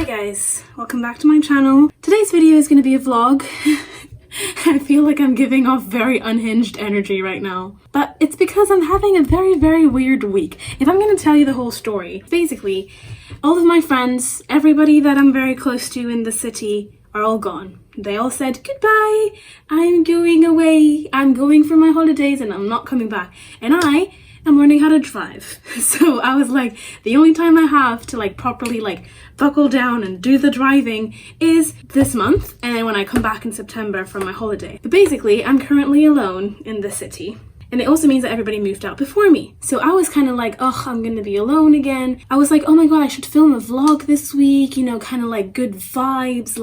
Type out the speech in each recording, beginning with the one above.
Hi guys, welcome back to my channel. Today's video is going to be a vlog. I feel like I'm giving off very unhinged energy right now. But it's because I'm having a very weird week. If I'm going to tell you the whole story, basically, all of my friends, everybody that I'm very close to in the city are all gone. They all said, goodbye, I'm going away, I'm going for my holidays and I'm not coming back. And I'm learning how to drive. So I was like, the only time I have to properly buckle down and do the driving is this month, and then when I come back in September from my holiday. But basically, I'm currently alone in the city. And it also means that everybody moved out before me. So I was kind of like, oh, I'm gonna be alone again. I was like, oh my god, I should film a vlog this week, kind of like good vibes,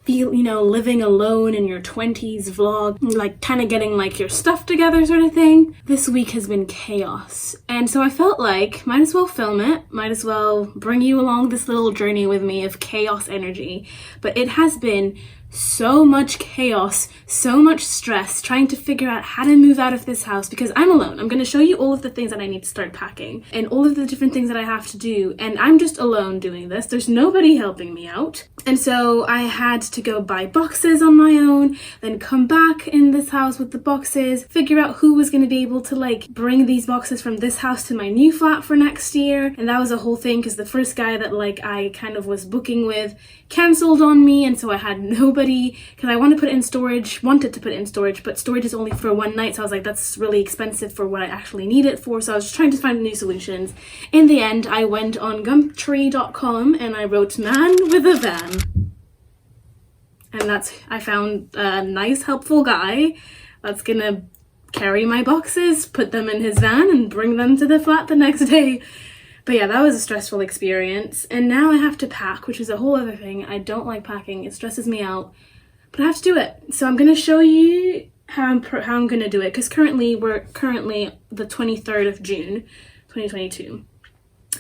feel, living alone in your 20s vlog, kind of getting your stuff together sort of thing. This week has been chaos. And so I felt like, might as well film it, might as well bring you along this little journey with me of chaos energy. But it has been so much chaos, so much stress, trying to figure out how to move out of this house because I'm alone. I'm going to show you all of the things that I need to start packing and all of the different things that I have to do, and I'm just alone doing this. There's nobody helping me out. And so I had to go buy boxes on my own, then come back in this house with the boxes, figure out who was going to be able to bring these boxes from this house to my new flat for next year. And that was a whole thing because the first guy that I kind of was booking with cancelled on me, and so I had nobody because I wanted to put it in storage, but storage is only for one night, so I was like, that's really expensive for what I actually need it for. So I was just trying to find new solutions. In the end, I went on Gumtree.com and I wrote man with a van, and I found a nice helpful guy that's gonna carry my boxes, put them in his van and bring them to the flat the next day. But yeah, that was a stressful experience. And now I have to pack, which is a whole other thing. I don't like packing. It stresses me out. But I have to do it. So I'm going to show you how I'm going to do it. Because we're currently the 23rd of June, 2022.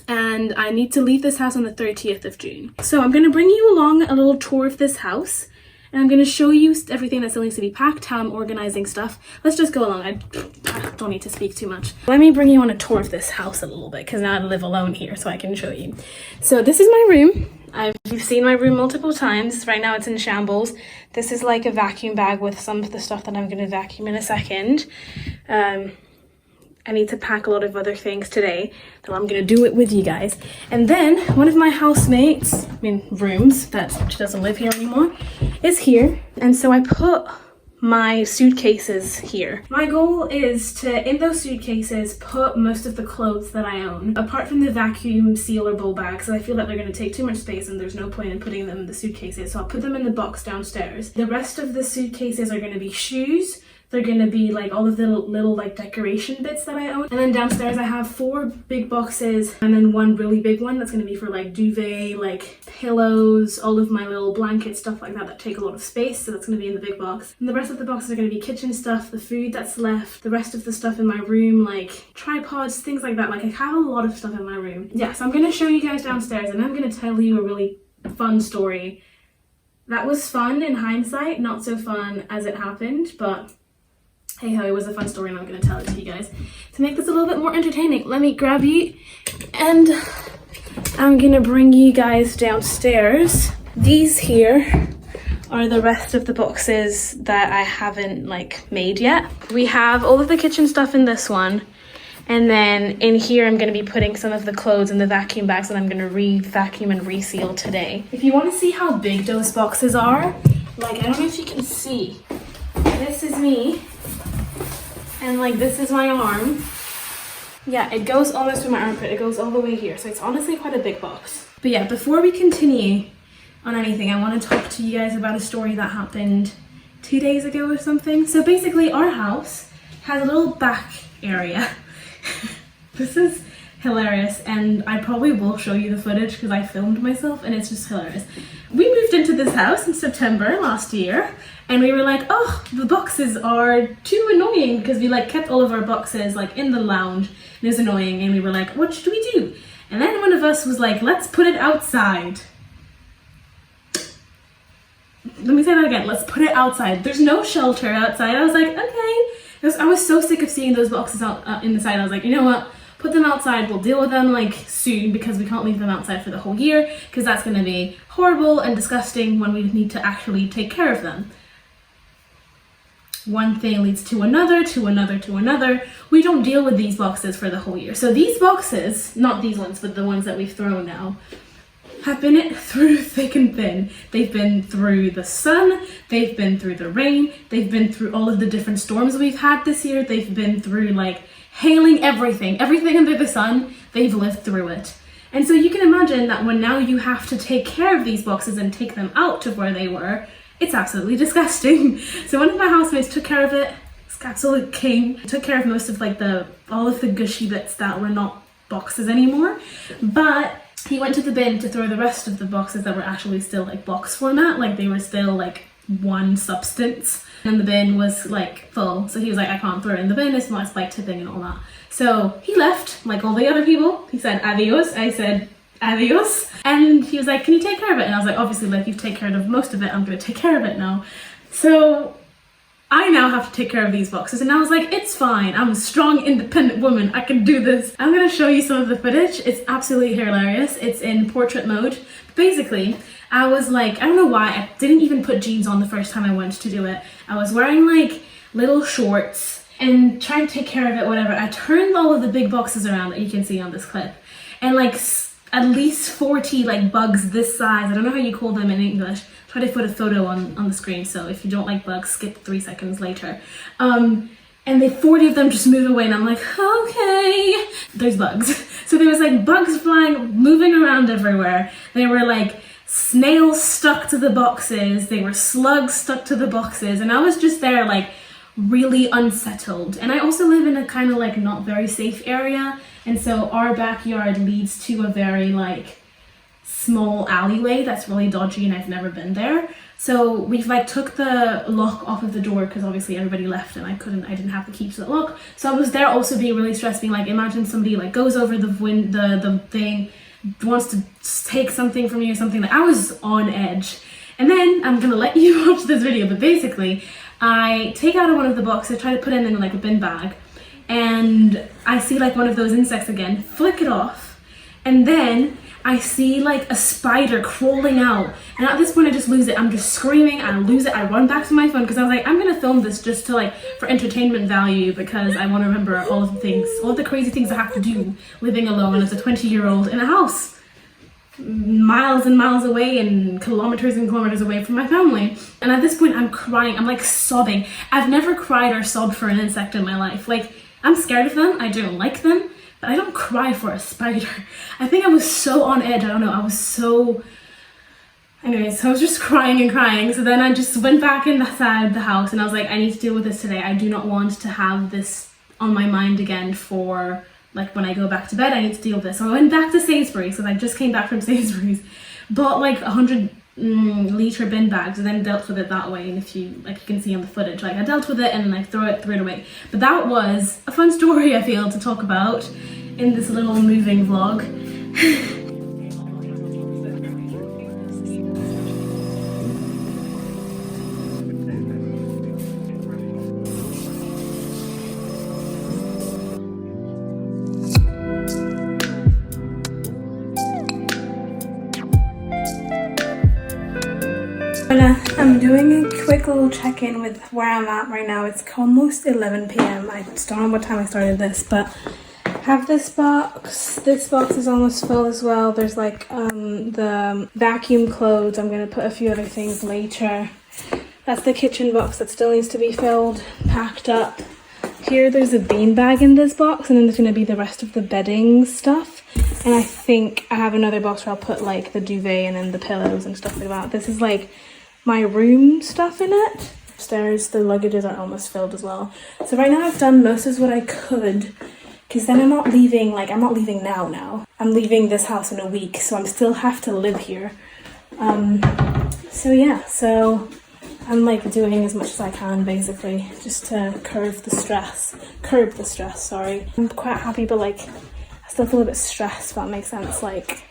And I need to leave this house on the 30th of June. So I'm going to bring you along a little tour of this house. And I'm going to show you everything that still needs to be packed, how I'm organizing stuff. Let's just go along. I don't need to speak too much. Let me bring you on a tour of this house a little bit, because now I live alone here, so I can show you. So this is my room. You've seen my room multiple times. Right now it's in shambles. This is like a vacuum bag with some of the stuff that I'm going to vacuum in a second. I need to pack a lot of other things today, so I'm gonna do it with you guys. And then one of my housemates, rooms, she doesn't live here anymore, is here. And so I put my suitcases here. My goal is to, in those suitcases, put most of the clothes that I own, apart from the vacuum sealer bowl bags, because I feel that they're gonna take too much space and there's no point in putting them in the suitcases. So I'll put them in the box downstairs. The rest of the suitcases are gonna be shoes. They're gonna be all of the little decoration bits that I own. And then downstairs I have 4 big boxes and then one really big one that's gonna be for duvet, pillows, all of my little blankets, stuff like that take a lot of space, so that's gonna be in the big box. And the rest of the boxes are gonna be kitchen stuff, the food that's left, the rest of the stuff in my room, tripods, things like that. I have a lot of stuff in my room. Yeah, so I'm gonna show you guys downstairs and I'm gonna tell you a really fun story. That was fun in hindsight, not so fun as it happened, but hey ho, it was a fun story and I'm going to tell it to you guys. To make this a little bit more entertaining, let me grab you and I'm going to bring you guys downstairs. These here are the rest of the boxes that I haven't made yet. We have all of the kitchen stuff in this one, and then in here I'm going to be putting some of the clothes in the vacuum bags that I'm going to re-vacuum and reseal today. If you want to see how big those boxes are, I don't know if you can see. This is me. And this is my arm. Yeah, it goes almost to my armpit. It goes all the way here. So it's honestly quite a big box. But yeah, before we continue on anything, I want to talk to you guys about a story that happened 2 days ago or something. So basically our house has a little back area. This is hilarious, and I probably will show you the footage because I filmed myself and it's just hilarious. We moved into this house in September last year, and we were like, oh, the boxes are too annoying, because we kept all of our boxes in the lounge and it was annoying, and we were like, what should we do? And then one of us was like, let's put it outside. Let me say that again, let's put it outside. There's no shelter outside. I was like, okay. I was so sick of seeing those boxes out in the side. I was like, you know what? put them outside. We'll deal with them like soon because we can't leave them outside for the whole year because that's going to be horrible and disgusting when we need to actually take care of them. One thing leads to another, to another, to another. We don't deal with these boxes for the whole year. So these boxes, not these ones, but the ones that we've thrown now, have been it through thick and thin. They've been through the sun, they've been through the rain, they've been through all of the different storms we've had this year, they've been through like hailing, everything under the sun, they've lived through it. And so you can imagine that when now you have to take care of these boxes and take them out to where they were, it's absolutely disgusting. So one of my housemates took care of it. It's absolute king. Took care of most of like all of the gushy bits that were not boxes anymore. But he went to the bin to throw the rest of the boxes that were actually still like box format, like they were still like one substance. And the bin was like full. So he was like, I can't throw it in the bin, it's not spike tipping and all that. So he left, like all the other people. He said adios. I said adios. And he was like, can you take care of it? And I was like, obviously, like you've taken care of most of it, I'm gonna take care of it now. So I now have to take care of these boxes. And I was like, it's fine. I'm a strong, independent woman. I can do this. I'm gonna show you some of the footage. It's absolutely hilarious. It's in portrait mode. Basically, I was like, I don't know why, I didn't even put jeans on the first time I went to do it. I was wearing like little shorts and trying to take care of it, whatever. I turned all of the big boxes around that you can see on this clip. And like at least 40 like bugs this size, I don't know how you call them in English. Try to put a photo on the screen, so if you don't like bugs, skip 3 seconds later. And 40 of them just move away and I'm like, okay, there's bugs. So there was like bugs flying, moving around everywhere. There were like snails stuck to the boxes, there were slugs stuck to the boxes, and I was just there like really unsettled. And I also live in a kind of like not very safe area, and so our backyard leads to a very like small alleyway that's really dodgy and I've never been there. So we've like took the lock off of the door because obviously everybody left and I didn't have the key to the lock. So I was there also being really stressed, being like, imagine somebody like goes over the thing, wants to take something from you or something. Like I was on edge. And then I'm gonna let you watch this video, but basically I take out one of the boxes, try to put it in like a bin bag, and I see like one of those insects again, flick it off, and then I see like a spider crawling out, and at this point I just lose it. I'm just screaming, I lose it, I run back to my phone because I was like, I'm gonna film this just to like for entertainment value because I want to remember all of the things, all of the crazy things I have to do living alone as a 20-year-old in a house miles and miles away and kilometers away from my family. And at this point I'm crying, I'm like sobbing. I've never cried or sobbed for an insect in my life. Like I'm scared of them, I don't like them, but I don't cry for a spider. I think I was so on edge, I don't know, I was so... Anyways, so I was just crying and crying. So then I just went back inside the house and I was like, I need to deal with this today. I do not want to have this on my mind again for like when I go back to bed. I need to deal with this. So I went back to Sainsbury's because I just came back from Sainsbury's, bought like 100 litre bin bags and then dealt with it that way. And if you like, you can see on the footage, like I dealt with it and then I threw it away. But that was a fun story, I feel, to talk about in this little moving vlog. I'm doing a quick little check-in with where I'm at right now. It's almost 11 p.m. I don't know what time I started this, but I have this box. This box is almost full as well. There's like the vacuum clothes. I'm going to put a few other things later. That's the kitchen box that still needs to be filled, packed up. Here there's a bean bag in this box, and then there's going to be the rest of the bedding stuff. And I think I have another box where I'll put like the duvet and then the pillows and stuff like that. This is like my room stuff in it. Upstairs, the luggages are almost filled as well. So right now I've done most of what I could, because then I'm not leaving now. I'm leaving this house in a week, so I still have to live here. So yeah, so I'm like doing as much as I can basically, just to curb the stress, sorry. I'm quite happy, but like I still feel a bit stressed, if that makes sense, like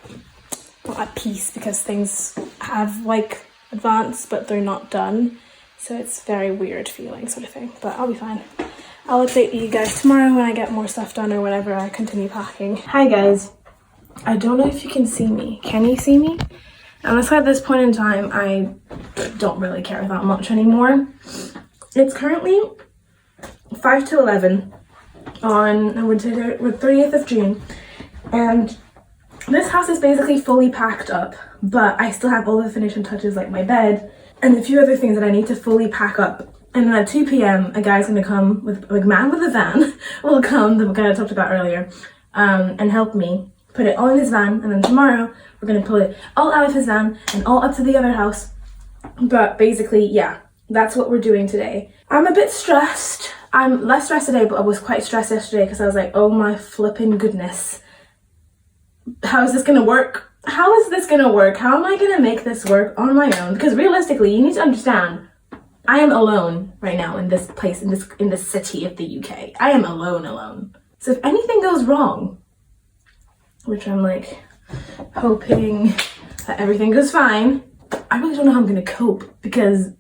not at peace because things have like advanced but they're not done, so it's very weird feeling sort of thing, but I'll be fine. I'll update you guys tomorrow when I get more stuff done or whenever I continue packing. Hi guys. I don't know if you can see me. Can you see me? Honestly, at this point in time, I don't really care that much anymore. It's currently 5 to 11 on, we're 30th of June, and this house is basically fully packed up, but I still have all the finishing touches like my bed and a few other things that I need to fully pack up. And then at 2 p.m, a guy's gonna come with, like, man with a van will come, the guy I talked about earlier, and help me put it all in his van, and then tomorrow we're gonna pull it all out of his van and all up to the other house. But basically, yeah, that's what we're doing today. I'm a bit stressed. I'm less stressed today, but I was quite stressed yesterday because I was like, oh my flipping goodness. How is this gonna work? How is this gonna work? How am I gonna make this work on my own? Because realistically, you need to understand, I am alone right now in this place, in this city of the UK. I am alone. So if anything goes wrong, which I'm like hoping that everything goes fine, I really don't know how I'm gonna cope because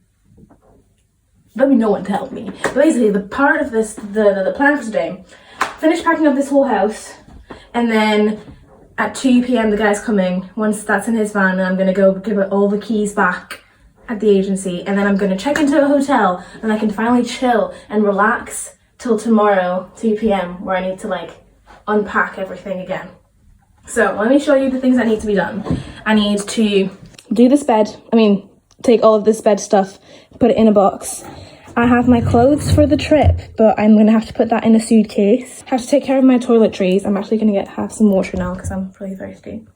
there'll be no one to help me. But basically, the part of this, the plan for today, finish packing up this whole house, and then at 2 p.m. the guy's coming. Once that's in his van, and I'm gonna go give it all the keys back at the agency, and then I'm gonna check into a hotel, and I can finally chill and relax till tomorrow, 2 p.m, where I need to like unpack everything again. So let me show you the things that need to be done. I need to do this bed. Take all of this bed stuff, put it in a box. I have my clothes for the trip, but I'm gonna have to put that in a suitcase. Have to take care of my toiletries. I'm actually gonna have some water now because I'm really thirsty.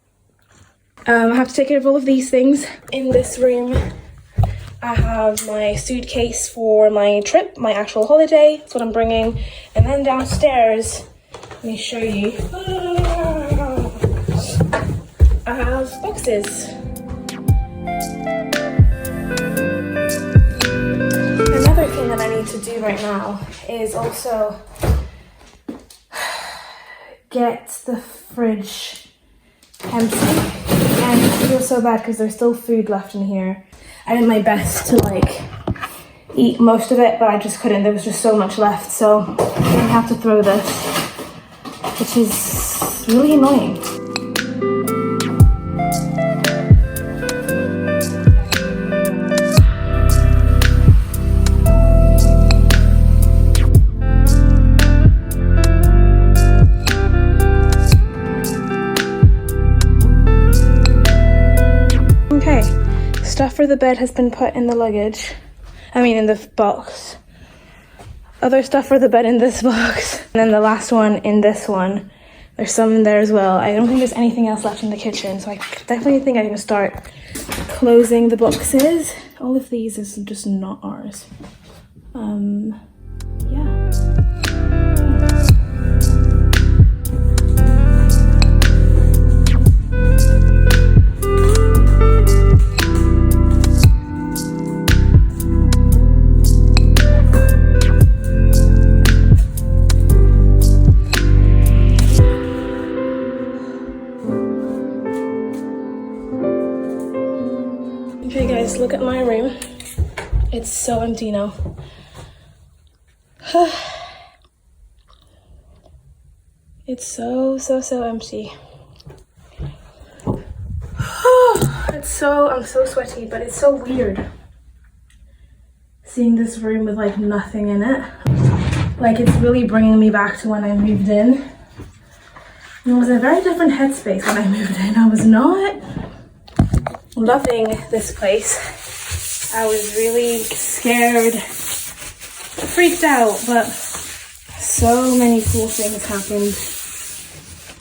I have to take care of all of these things. In this room, I have my suitcase for my trip, my actual holiday. That's what I'm bringing. And then downstairs, let me show you. I have boxes. Another thing that I need to do right now is also get the fridge empty. And I feel so bad because there's still food left in here. I did my best to like eat most of it, but I just couldn't. There was just so much left, so I'm gonna have to throw this, which is really annoying. Okay, stuff for the bed has been put in the luggage. In the box. Other stuff for the bed in this box. And then the last one in this one. There's some in there as well. I don't think there's anything else left in the kitchen, so I definitely think I'm gonna start closing the boxes. All of these is just not ours. Yeah. Okay guys, look at my room. It's so empty now. It's so empty. I'm so sweaty, but it's so weird seeing this room with like nothing in it. Like it's really bringing me back to when I moved in. It was a very different headspace when I moved in. I was not loving this place. I was really scared, freaked out, but so many cool things happened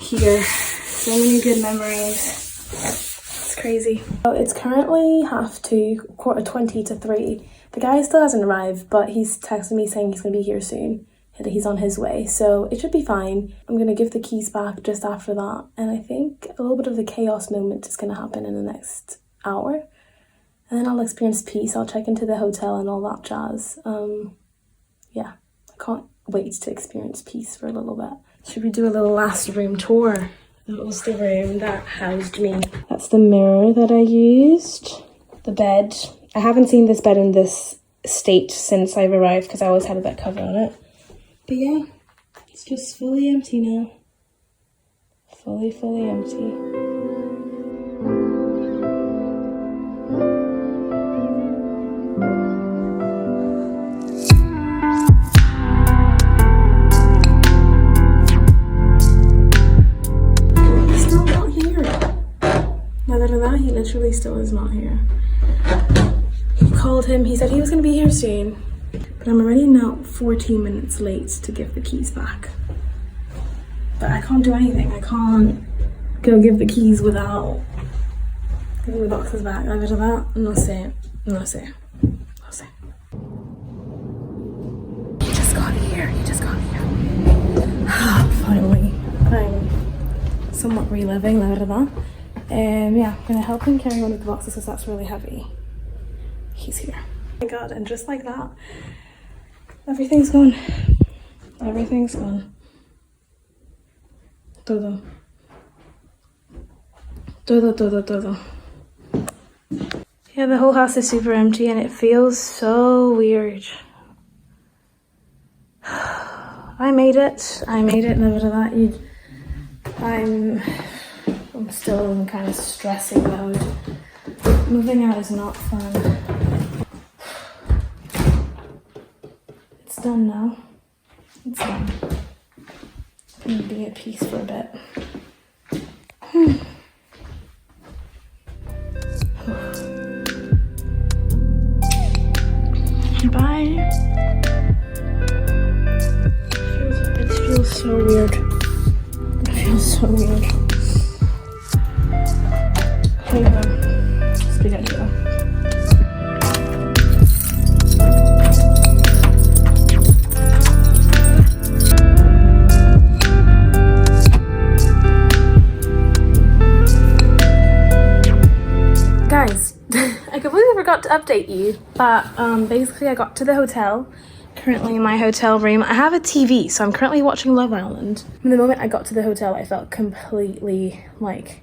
here. So many good memories. It's crazy. So it's currently 2:20 to 3. The guy still hasn't arrived, but he's texted me saying he's gonna be here soon. That he's on his way, so it should be fine. I'm gonna give the keys back just after that, and I think a little bit of the chaos moment is gonna happen in the next hour, and then I'll experience peace. I'll check into the hotel and all that jazz. Yeah, I can't wait to experience peace for a little bit. Should we do a little last room tour? That was the room that housed me. That's the mirror that I used. The bed. I haven't seen this bed in this state since I've arrived because I always had a bed cover on it. But yeah, it's just fully empty now. Fully empty. Still not here. Other than that, he literally still is not here. Called him, he said he was going to be here soon, but I'm already now 14 minutes late to give the keys back. But I can't do anything. I can't go give the keys without giving the boxes back. Either that, no sé. He just got here. Finally. I'm somewhat reliving, la verdad. Yeah, I'm gonna help him carry one of the boxes because that's really heavy. He's here. Oh my god, and just like that, everything's gone. Everything's gone. Todo. Yeah, the whole house is super empty and it feels so weird. I made it, never that. I'm still in kind of stressing mode. Moving out is not fun. It's done now. It's done. I'm gonna be at peace for a bit. Bye. It feels so weird. It feels so weird. Here you go. Spaghetti. Guys, I completely forgot to update you, but basically I got to the hotel. Currently in my hotel room. I have a TV, so I'm currently watching Love Island. From the moment I got to the hotel, I felt completely like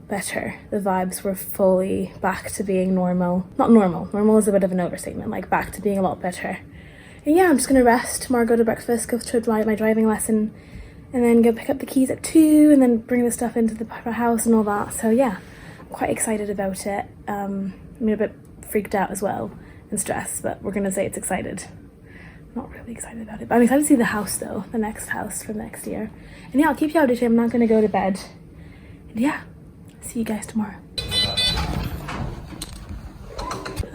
better. The vibes were fully back to being normal. Not normal. Normal is a bit of an overstatement. Like back to being a lot better. And yeah, I'm just gonna rest tomorrow, go to breakfast, go to my driving lesson, and then go pick up the keys at 2, and then bring the stuff into the house and all that. So yeah, I'm quite excited about it. I'm a bit freaked out as well and stressed, but we're gonna say it's excited. Not really excited about it, but I'm excited to see the house though, the next house for next year. And yeah, I'll keep you updated. I'm not gonna go to bed. And yeah, see you guys tomorrow.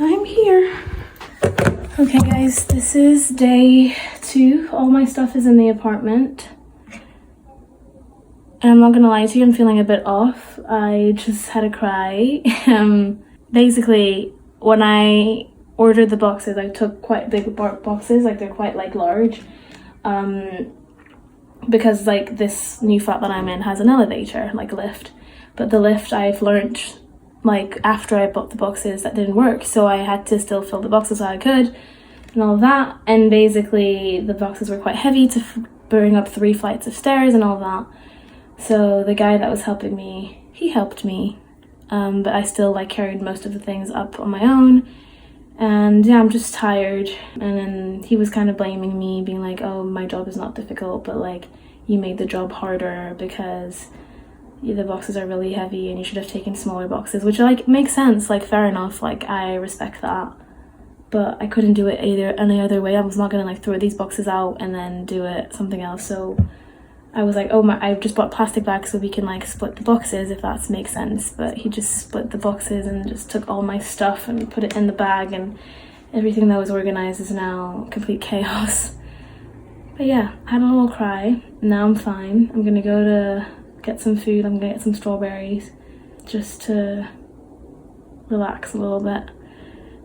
I'm here. Okay guys, this is day 2. All my stuff is in the apartment. And I'm not gonna lie to you, I'm feeling a bit off. I just had a cry. Basically, when I ordered the boxes, I took quite big boxes, like they're quite like large, because like this new flat that I'm in has an elevator, like a lift, but the lift I've learned like after I bought the boxes that didn't work, so I had to still fill the boxes how I could and all of that, and basically the boxes were quite heavy to bring up 3 flights of stairs and all that. So the guy that was helping me, he helped me, but I still like carried most of the things up on my own. And yeah, I'm just tired. And then he was kind of blaming me, being like, oh, my job is not difficult, but like you made the job harder because the boxes are really heavy and you should have taken smaller boxes, which like makes sense, like fair enough, like I respect that. But I couldn't do it any other way. I was not gonna like throw these boxes out and then do it something else. So I was like, oh my, I just bought plastic bags so we can like split the boxes if that makes sense. But he just split the boxes and just took all my stuff and put it in the bag, and everything that was organized is now complete chaos. But yeah, I had a little cry. Now I'm fine. I'm gonna go to get some food. I'm gonna get some strawberries just to relax a little bit.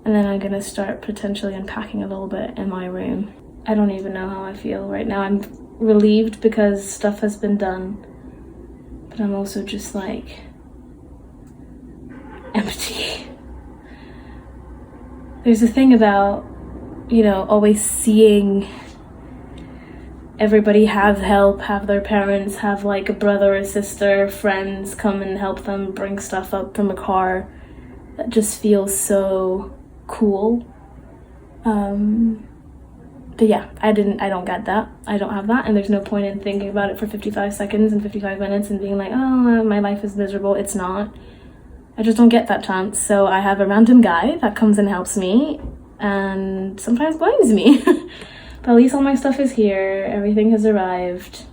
And then I'm gonna start potentially unpacking a little bit in my room. I don't even know how I feel right now. I'm relieved because stuff has been done, but I'm also just like empty. There's a thing about, you know, always seeing everybody have help, have their parents, have like a brother or sister, friends come and help them bring stuff up from a car. That just feels so cool. But yeah, I don't get that. I don't have that, and there's no point in thinking about it for 55 seconds and 55 minutes and being like, oh, my life is miserable. It's not. I just don't get that chance. So I have a random guy that comes and helps me and sometimes blames me. But at least all my stuff is here. Everything has arrived.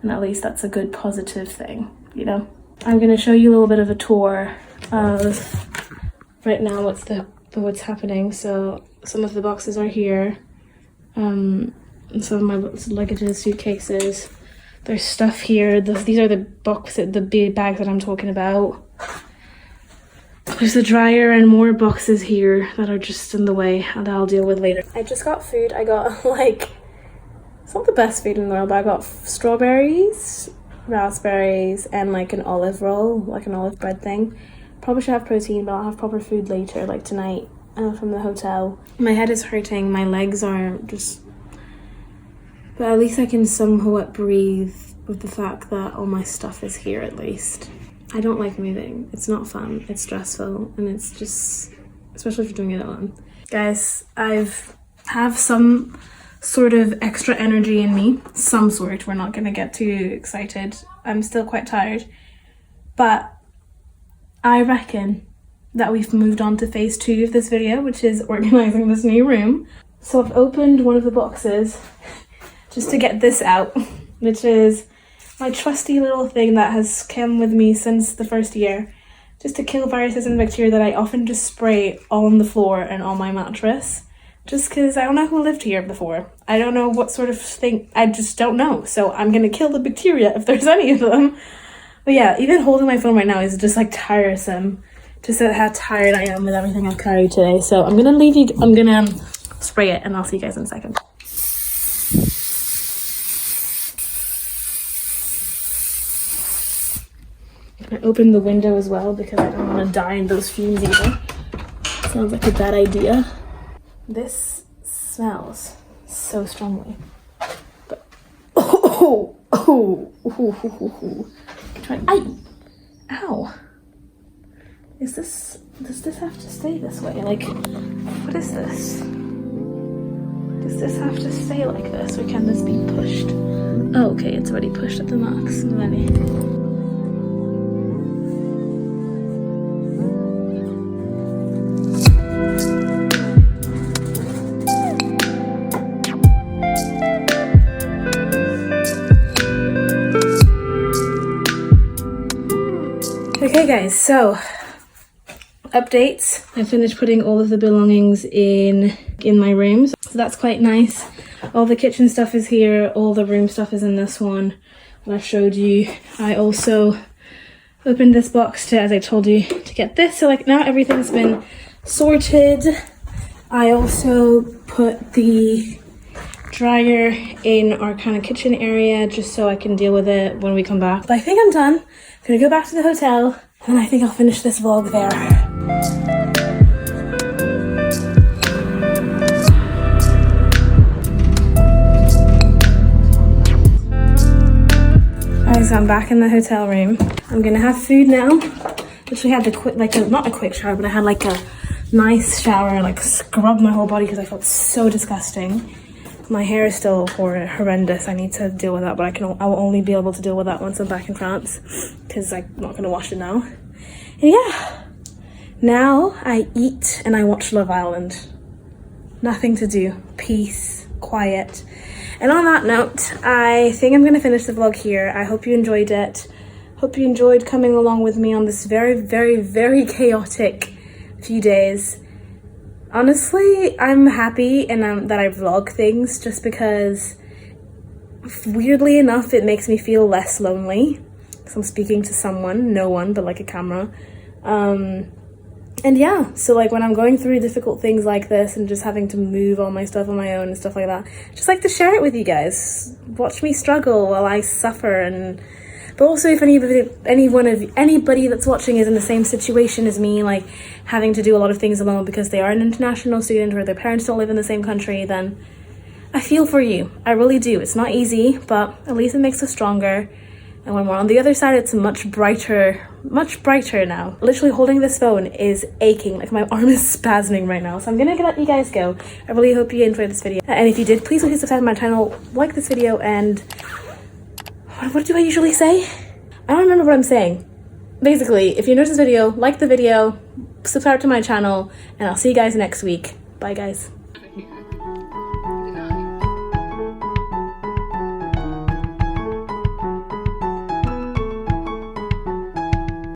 And at least that's a good positive thing, you know? I'm going to show you a little bit of a tour of right now what's happening. So some of the boxes are here. Some of my luggages, suitcases. There's stuff here. These are the big bags that I'm talking about. There's a dryer and more boxes here that are just in the way that I'll deal with later. I just got food. I got like, it's not the best food in the world, but I got strawberries, raspberries, and like an olive roll, like an olive bread thing. Probably should have protein, but I'll have proper food later, like tonight, from the hotel. My head is hurting, my legs are just, but at least I can somewhat breathe with the fact that all my stuff is here at least. I don't like moving. It's not fun. It's stressful, and it's just, especially if you're doing it alone. Guys, have some sort of extra energy in me. Some sort. We're not gonna get too excited. I'm still quite tired. But I reckon that we've moved on to phase 2 of this video, which is organizing this new room. So I've opened one of the boxes just to get this out, which is my trusty little thing that has come with me since the first year, just to kill viruses and bacteria that I often just spray on the floor and on my mattress, just because I don't know who lived here before. I don't know what sort of thing, I just don't know. So I'm gonna kill the bacteria if there's any of them. But yeah, even holding my phone right now is just like tiresome, just at how tired I am with everything I've carried today. So I'm gonna spray it, and I'll see you guys in a second. I opened the window as well because I don't want to die in those fumes either. Sounds like a bad idea. This smells so strongly. But ow. Does this have to stay this way? Like, what is this? Does this have to stay like this, or can this be pushed? Oh, okay, it's already pushed at the max. Let me. Okay guys, so updates. I finished putting all of the belongings in my rooms, so that's quite nice. All the kitchen stuff is here, all the room stuff is in this one that I showed you. I also opened this box to, as I told you, to get this, so like now everything's been sorted. I also put the dryer in our kind of kitchen area just so I can deal with it when we come back. But I think I'm done. I'm gonna go back to the hotel, and I think I'll finish this vlog there. Alright, so I'm back in the hotel room. I'm gonna have food now. Literally had the not a quick shower, but I had like a nice shower, like scrubbed my whole body because I felt so disgusting. My hair is still horrendous. I need to deal with that, but I will only be able to deal with that once I'm back in France, because I'm not going to wash it now. And yeah, now I eat and I watch Love Island. Nothing to do. Peace, quiet. And on that note, I think I'm going to finish the vlog here. I hope you enjoyed it. Hope you enjoyed coming along with me on this very, very, very chaotic few days. Honestly, I'm happy that I vlog things just because, weirdly enough, it makes me feel less lonely. So I'm speaking to someone, no one, but like a camera. And yeah, so like when I'm going through difficult things like this and just having to move all my stuff on my own and stuff like that, just like to share it with you guys. Watch me struggle while I suffer. But also if anybody that's watching is in the same situation as me, like having to do a lot of things alone because they are an international student or their parents don't live in the same country, then I feel for you. I really do. It's not easy, but at least it makes us stronger. and one more. On the other side, it's much brighter now. Literally holding this phone is aching, like my arm is spasming right now. So I'm gonna let you guys go. I really hope you enjoyed this video. And if you did, please subscribe to my channel, like this video, and what do I usually say? I don't remember what I'm saying. Basically, if you enjoyed this video, like the video, subscribe to my channel, and I'll see you guys next week. Bye guys.